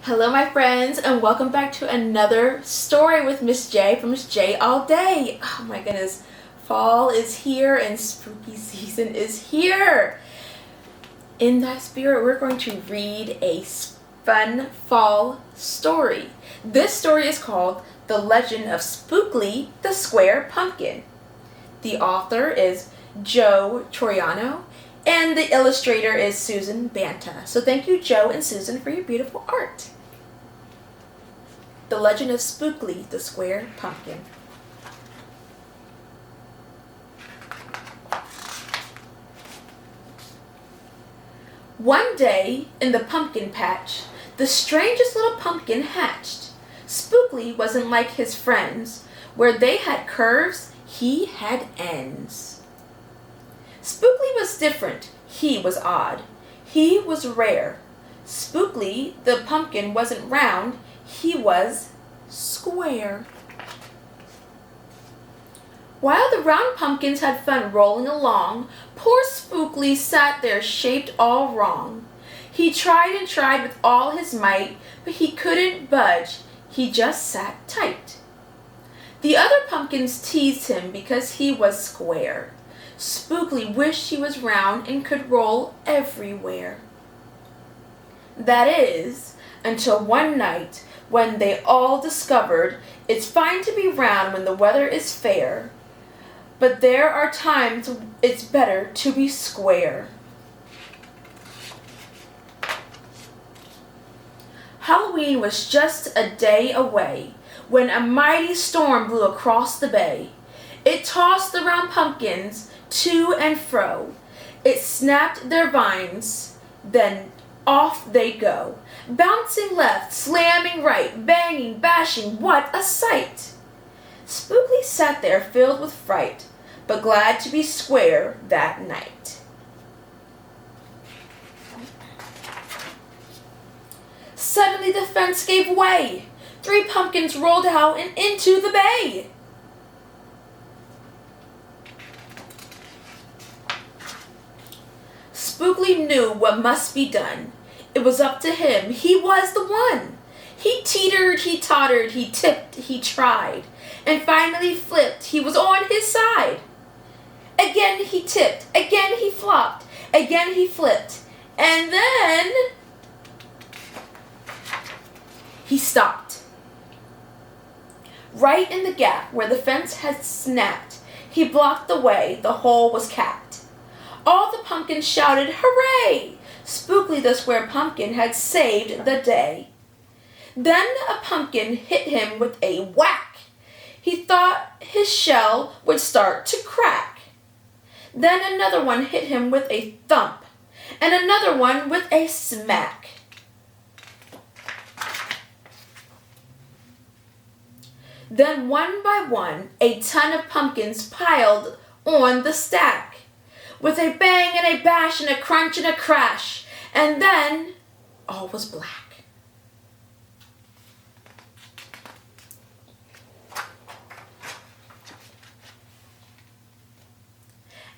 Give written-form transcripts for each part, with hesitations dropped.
Hello my friends, and welcome back to another story with Miss J from Miss J All Day. Oh my goodness, fall is here and spooky season is here. In that spirit, we're going to read a fun fall story. This story is called The Legend of Spookley, the Square Pumpkin. The author is Joe Troiano, and the illustrator is Susan Banta. So thank you, Joe and Susan, for your beautiful art. The Legend of Spookley, the Square Pumpkin. One day, in the pumpkin patch, the strangest little pumpkin hatched. Spookley wasn't like his friends. Where they had curves, he had ends. Spookley was different. He was odd. He was rare. Spookley, the pumpkin, wasn't round. He was square. While the round pumpkins had fun rolling along, poor Spookley sat there shaped all wrong. He tried and tried with all his might, but he couldn't budge. He just sat tight. The other pumpkins teased him because he was square. Spookley wished he was round and could roll everywhere. That is, until one night when they all discovered it's fine to be round when the weather is fair, but there are times it's better to be square. Halloween was just a day away when a mighty storm blew across the bay. It tossed the round pumpkins to and fro. It snapped their vines, then off they go, bouncing left, slamming right, banging, bashing, what a sight! Spookley sat there filled with fright, but glad to be square that night. Suddenly the fence gave way. 3 pumpkins rolled out and into the bay. Spookley knew what must be done. It was up to him. He was the one. He teetered, he tottered, he tipped, he tried, and finally flipped. He was on his side. Again he tipped, again he flopped, again he flipped, and then he stopped. Right in the gap where the fence had snapped, he blocked the way. The hole was capped. All the pumpkins shouted, "Hooray!" Spookley the Square Pumpkin had saved the day. Then a pumpkin hit him with a whack. He thought his shell would start to crack. Then another one hit him with a thump, and another one with a smack. Then one by one, a ton of pumpkins piled on the stack. With a bang and a bash and a crunch and a crash, and then all was black.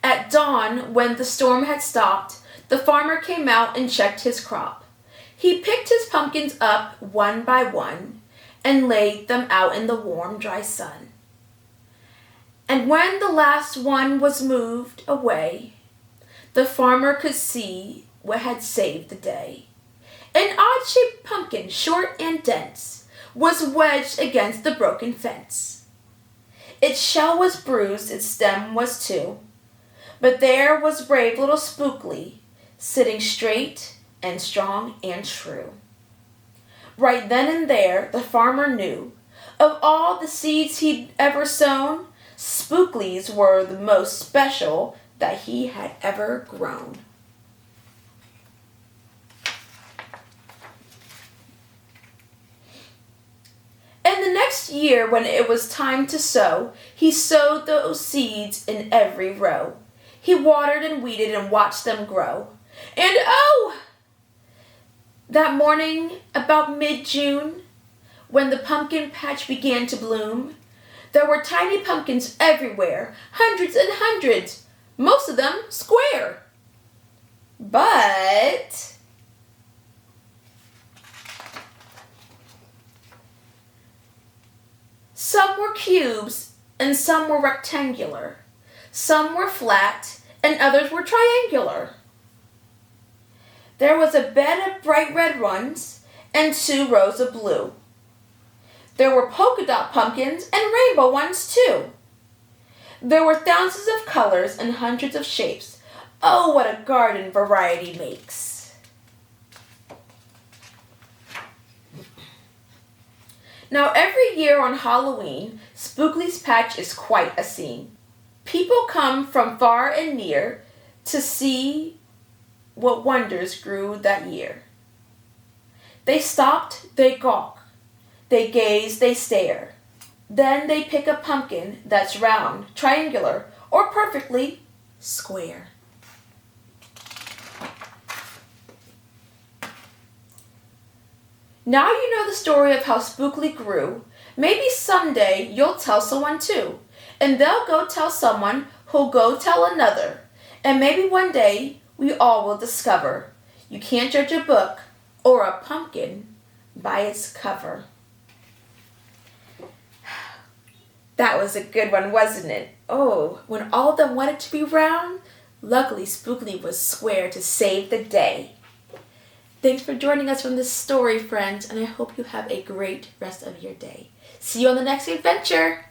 At dawn, when the storm had stopped, the farmer came out and checked his crop. He picked his pumpkins up one by one and laid them out in the warm, dry sun. And when the last one was moved away, the farmer could see what had saved the day. An odd-shaped pumpkin, short and dense, was wedged against the broken fence. Its shell was bruised, its stem was too, but there was brave little Spookley, sitting straight and strong and true. Right then and there, the farmer knew, of all the seeds he'd ever sown, Spookley's were the most special that he had ever grown. And the next year, when it was time to sow, he sowed those seeds in every row. He watered and weeded and watched them grow. And oh! That morning, about mid-June, when the pumpkin patch began to bloom, there were tiny pumpkins everywhere, hundreds and hundreds, most of them square. But Some were cubes and some were rectangular. Some were flat and others were triangular. There was a bed of bright red ones and 2 rows of blue. There were polka dot pumpkins and rainbow ones too. There were thousands of colors and hundreds of shapes. Oh, what a garden variety makes. Now every year on Halloween, Spookley's Patch is quite a scene. People come from far and near to see what wonders grew that year. They stopped, they gawk, they gaze, they stare. Then they pick a pumpkin that's round, triangular, or perfectly square. Now you know the story of how Spookley grew. Maybe someday you'll tell someone too, and they'll go tell someone who'll go tell another. And maybe one day we all will discover you can't judge a book or a pumpkin by its cover. That was a good one, wasn't it? Oh, when all of them wanted to be round, luckily Spookley was square to save the day. Thanks for joining us from this story, friends, and I hope you have a great rest of your day. See you on the next adventure!